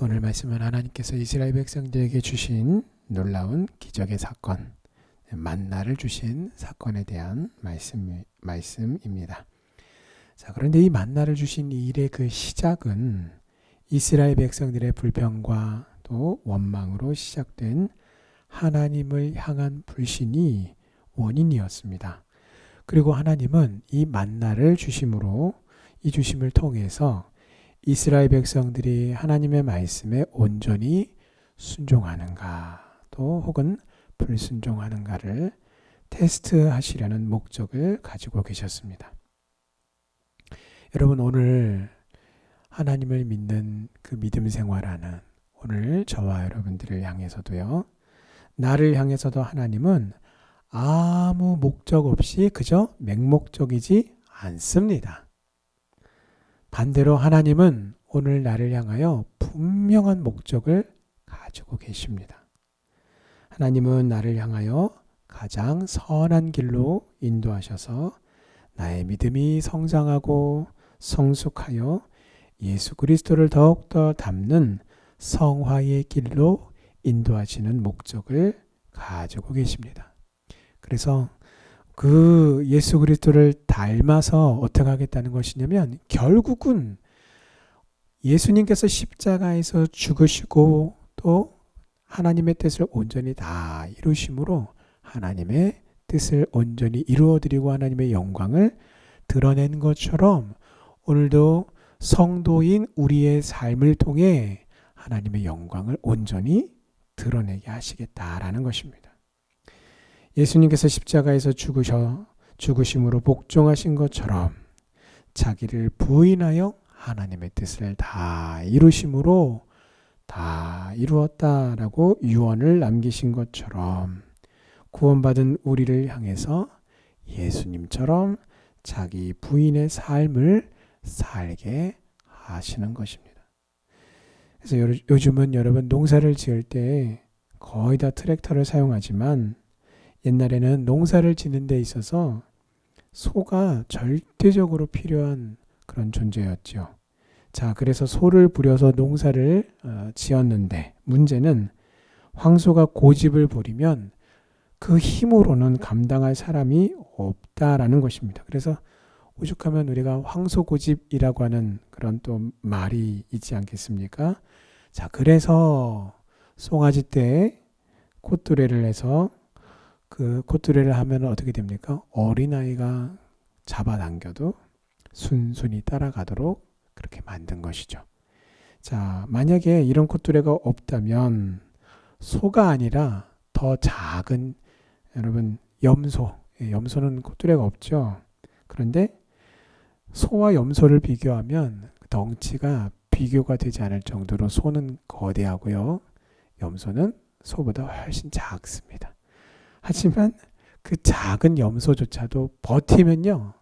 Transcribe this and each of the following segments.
오늘 말씀은 하나님께서 이스라엘 백성들에게 주신 놀라운 기적의 사건, 만나를 주신 사건에 대한 말씀입니다. 자, 그런데 이 만나를 주신 이 일의 그 시작은 이스라엘 백성들의 불평과 또 원망으로 시작된 하나님을 향한 불신이 원인이었습니다. 그리고 하나님은 이 만나를 주심으로 이 주심을 통해서 이스라엘 백성들이 하나님의 말씀에 온전히 순종하는가 또 혹은 불순종하는가를 테스트하시려는 목적을 가지고 계셨습니다. 여러분, 오늘 하나님을 믿는 그 믿음 생활하는 오늘 저와 여러분들을 향해서도요, 나를 향해서도 하나님은 아무 목적 없이 그저 맹목적이지 않습니다. 반대로 하나님은 오늘 나를 향하여 분명한 목적을 가지고 계십니다. 하나님은 나를 향하여 가장 선한 길로 인도하셔서 나의 믿음이 성장하고 성숙하여 예수 그리스도를 더욱더 닮는 성화의 길로 인도하시는 목적을 가지고 계십니다. 그래서 그 예수 그리스도를 닮아서 어떻게 하겠다는 것이냐면 결국은 예수님께서 십자가에서 죽으시고 또 하나님의 뜻을 온전히 다 이루심으로 하나님의 뜻을 온전히 이루어드리고 하나님의 영광을 드러낸 것처럼 오늘도 성도인 우리의 삶을 통해 하나님의 영광을 온전히 드러내게 하시겠다라는 것입니다. 예수님께서 십자가에서 죽으심으로 복종하신 것처럼 자기를 부인하여 하나님의 뜻을 다 이루심으로 다 이루었다라고 유언을 남기신 것처럼 구원받은 우리를 향해서 예수님처럼 자기 부인의 삶을 살게 하시는 것입니다. 그래서 요즘은 여러분 농사를 지을 때 거의 다 트랙터를 사용하지만 옛날에는 농사를 짓는 데 있어서 소가 절대적으로 필요한 그런 존재였죠. 자, 그래서 소를 부려서 농사를 지었는데 문제는 황소가 고집을 부리면 그 힘으로는 감당할 사람이 없다라는 것입니다. 그래서 오죽하면 우리가 황소 고집이라고 하는 그런 또 말이 있지 않겠습니까? 자, 그래서 송아지 때 콧뚜레를 해서 그 콧뚜레를 하면 어떻게 됩니까? 어린아이가 잡아당겨도 순순히 따라가도록 그렇게 만든 것이죠. 자, 만약에 이런 콧뚜레가 없다면 소가 아니라 더 작은 여러분 염소, 염소는 콧뚜레가 없죠. 그런데 소와 염소를 비교하면 덩치가 비교가 되지 않을 정도로 소는 거대하고요. 염소는 소보다 훨씬 작습니다. 하지만 그 작은 염소조차도 버티면요,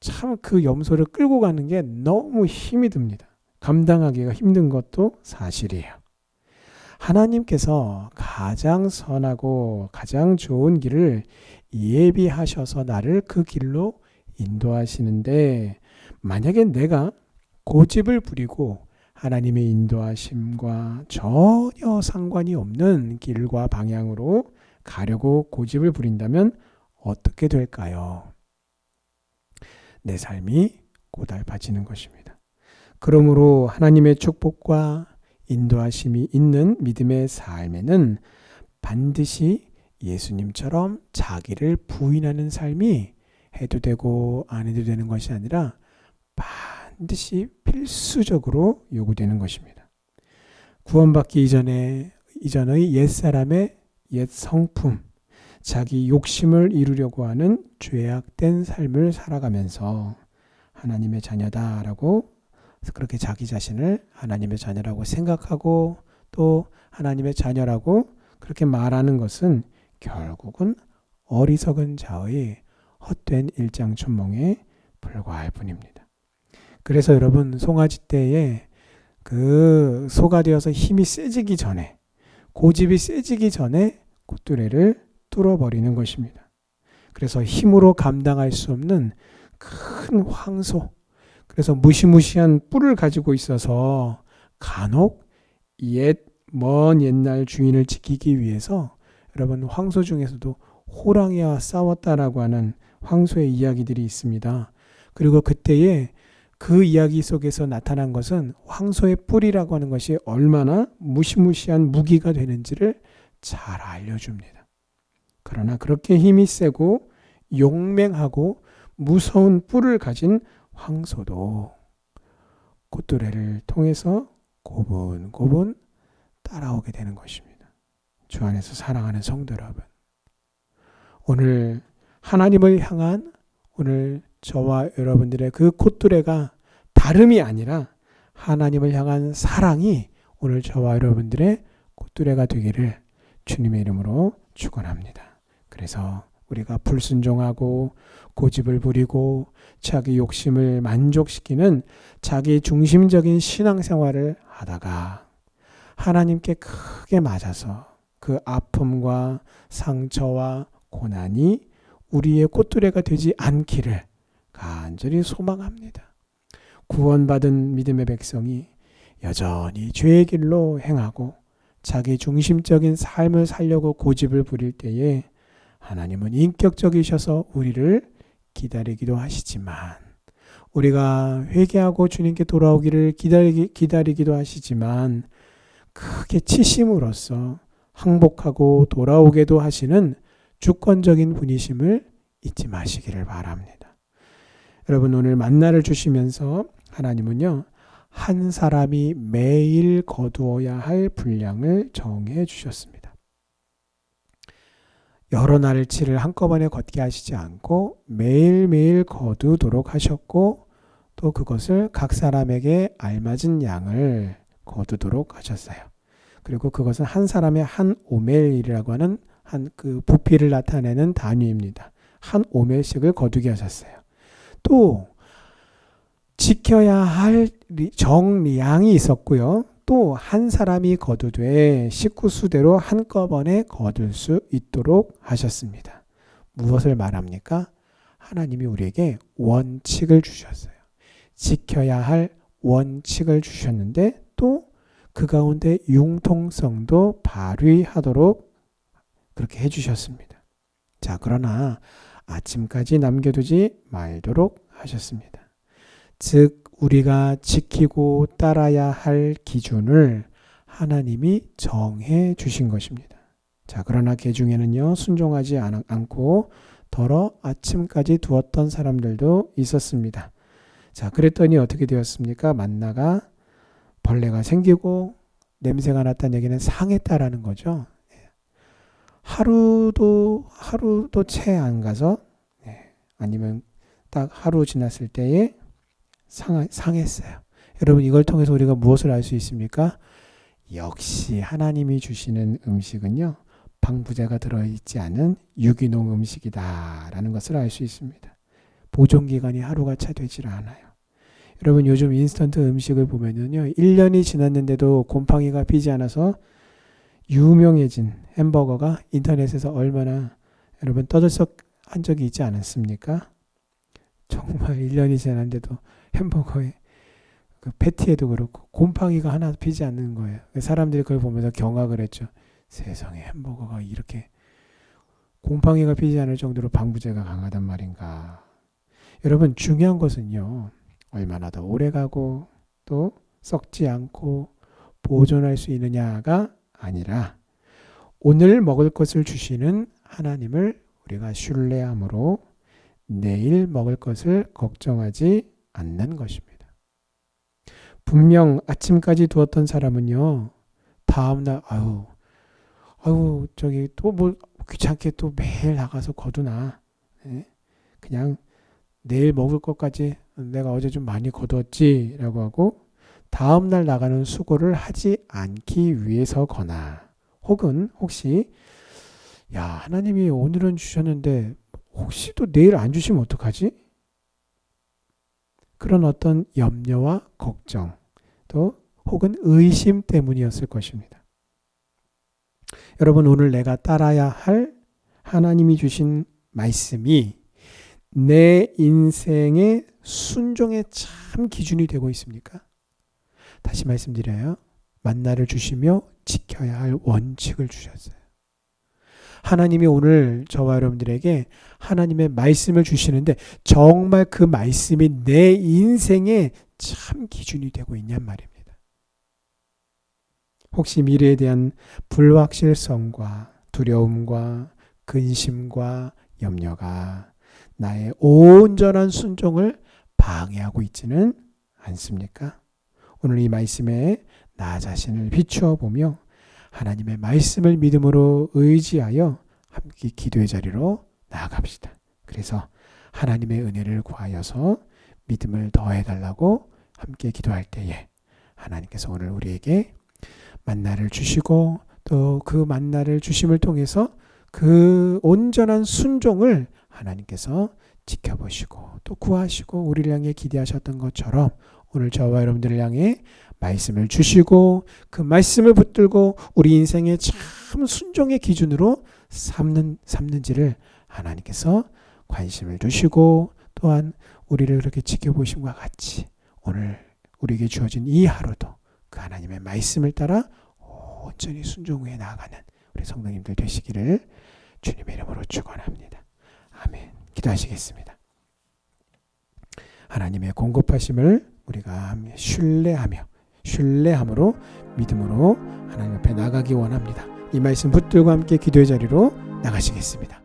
참 그 염소를 끌고 가는 게 너무 힘이 듭니다. 감당하기가 힘든 것도 사실이에요. 하나님께서 가장 선하고 가장 좋은 길을 예비하셔서 나를 그 길로 인도하시는데 만약에 내가 고집을 부리고 하나님의 인도하심과 전혀 상관이 없는 길과 방향으로 가려고 고집을 부린다면 어떻게 될까요? 내 삶이 고달파지는 것입니다. 그러므로 하나님의 축복과 인도하심이 있는 믿음의 삶에는 반드시 예수님처럼 자기를 부인하는 삶이 해도 되고 안 해도 되는 것이 아니라 반드시 필수적으로 요구되는 것입니다. 구원받기 이전의 옛사람의 옛 성품, 자기 욕심을 이루려고 하는 죄악된 삶을 살아가면서 하나님의 자녀다라고 그렇게 자기 자신을 하나님의 자녀라고 생각하고 또 하나님의 자녀라고 그렇게 말하는 것은 결국은 어리석은 자의 헛된 일장춘몽에 불과할 뿐입니다. 그래서 여러분 송아지 때에 그 소가 되어서 힘이 세지기 전에 고집이 세지기 전에 콧뚜레를 뚫어버리는 것입니다. 그래서 힘으로 감당할 수 없는 큰 황소, 그래서 무시무시한 뿔을 가지고 있어서 간혹 먼 옛날 주인을 지키기 위해서 여러분 황소 중에서도 호랑이와 싸웠다라고 하는 황소의 이야기들이 있습니다. 그리고 그때에 그 이야기 속에서 나타난 것은 황소의 뿔이라고 하는 것이 얼마나 무시무시한 무기가 되는지를 잘 알려줍니다. 그러나 그렇게 힘이 세고 용맹하고 무서운 뿔을 가진 황소도 콧뚜레를 통해서 고분고분 따라오게 되는 것입니다. 주 안에서 사랑하는 성도 여러분, 오늘 하나님을 향한 오늘 저와 여러분들의 그 콧뚜레가 다름이 아니라 하나님을 향한 사랑이 오늘 저와 여러분들의 콧뚜레가 되기를 주님의 이름으로 축원합니다. 그래서 우리가 불순종하고 고집을 부리고 자기 욕심을 만족시키는 자기 중심적인 신앙생활을 하다가 하나님께 크게 맞아서 그 아픔과 상처와 고난이 우리의 콧뚜레가 되지 않기를 간절히 소망합니다. 구원받은 믿음의 백성이 여전히 죄의 길로 행하고 자기 중심적인 삶을 살려고 고집을 부릴 때에 하나님은 인격적이셔서 우리를 기다리기도 하시지만, 우리가 회개하고 주님께 돌아오기를 기다리기도 하시지만, 크게 치심으로써 항복하고 돌아오게도 하시는 주권적인 분이심을 잊지 마시기를 바랍니다. 여러분, 오늘 만나를 주시면서 하나님은요, 한 사람이 매일 거두어야 할 분량을 정해 주셨습니다. 여러 날치를 한꺼번에 걷게 하시지 않고 매일매일 거두도록 하셨고, 또 그것을 각 사람에게 알맞은 양을 거두도록 하셨어요. 그리고 그것은 한 사람의 한 오멜이라고 하는 한 그 부피를 나타내는 단위입니다. 한 오멜씩을 거두게 하셨어요. 또 지켜야 할 정량이 있었고요. 또 한 사람이 거두되 식구 수대로 한꺼번에 거둘 수 있도록 하셨습니다. 무엇을 말합니까? 하나님이 우리에게 원칙을 주셨어요. 지켜야 할 원칙을 주셨는데 또 그 가운데 융통성도 발휘하도록 그렇게 해주셨습니다. 자, 그러나 아침까지 남겨두지 말도록 하셨습니다. 즉 우리가 지키고 따라야 할 기준을 하나님이 정해 주신 것입니다. 자, 그러나 그 중에는요, 순종하지 않고 더러 아침까지 두었던 사람들도 있었습니다. 자, 그랬더니 어떻게 되었습니까? 만나가 벌레가 생기고 냄새가 났다는 얘기는 상했다라는 거죠. 하루도 채 안 가서, 아니면 딱 하루 지났을 때에 상했어요. 여러분, 이걸 통해서 우리가 무엇을 알 수 있습니까? 역시 하나님이 주시는 음식은요, 방부제가 들어있지 않은 유기농 음식이다라는 것을 알 수 있습니다. 보존기간이 하루가 채 되질 않아요. 여러분, 요즘 인스턴트 음식을 보면요, 1년이 지났는데도 곰팡이가 피지 않아서 유명해진 햄버거가 인터넷에서 얼마나 여러분 떠들썩한 적이 있지 않았습니까? 정말 1년이 지났는데도 햄버거에 그 패티에도 그렇고 곰팡이가 하나 피지 않는 거예요. 사람들이 그걸 보면서 경악을 했죠. 세상에 햄버거가 이렇게 곰팡이가 피지 않을 정도로 방부제가 강하단 말인가. 여러분, 중요한 것은요, 얼마나 더 오래가고 또 썩지 않고 보존할 수 있느냐가 아니라 오늘 먹을 것을 주시는 하나님을 우리가 신뢰함으로 내일 먹을 것을 걱정하지 않는 것입니다. 분명 아침까지 두었던 사람은요, 다음날 저기 또 뭐 귀찮게 또 매일 나가서 거두나, 그냥 내일 먹을 것까지 내가 어제 좀 많이 거두었지 라고 하고 다음날 나가는 수고를 하지 않기 위해서거나, 혹시 하나님이 오늘은 주셨는데 혹시 또 내일 안 주시면 어떡하지? 그런 어떤 염려와 걱정, 또 혹은 의심 때문이었을 것입니다. 여러분, 오늘 내가 따라야 할 하나님이 주신 말씀이 내 인생의 순종의 참 기준이 되고 있습니까? 다시 말씀드려요. 만나를 주시며 지켜야 할 원칙을 주셨어요. 하나님이 오늘 저와 여러분들에게 하나님의 말씀을 주시는데 정말 그 말씀이 내 인생의 참 기준이 되고 있냔 말입니다. 혹시 미래에 대한 불확실성과 두려움과 근심과 염려가 나의 온전한 순종을 방해하고 있지는 않습니까? 오늘 이 말씀에 나 자신을 비추어 보며 하나님의 말씀을 믿음으로 의지하여 함께 기도의 자리로 나아갑시다. 그래서 하나님의 은혜를 구하여서 믿음을 더해달라고 함께 기도할 때에 하나님께서 오늘 우리에게 만나를 주시고 또 그 만나를 주심을 통해서 그 온전한 순종을 하나님께서 지켜보시고 또 구하시고 우리를 향해 기대하셨던 것처럼 오늘 저와 여러분들을 향해 말씀을 주시고 그 말씀을 붙들고 우리 인생의 참 순종의 기준으로 삼는지를 하나님께서 관심을 두시고 또한 우리를 그렇게 지켜보심과 같이 오늘 우리에게 주어진 이 하루도 그 하나님의 말씀을 따라 온전히 순종해 나아가는 우리 성도님들 되시기를 주님의 이름으로 축원합니다. 아멘. 기도하시겠습니다. 하나님의 공급하심을 우리가 신뢰함으로 믿음으로 하나님 앞에 나가기 원합니다. 이 말씀 붙들고 함께 기도의 자리로 나가시겠습니다.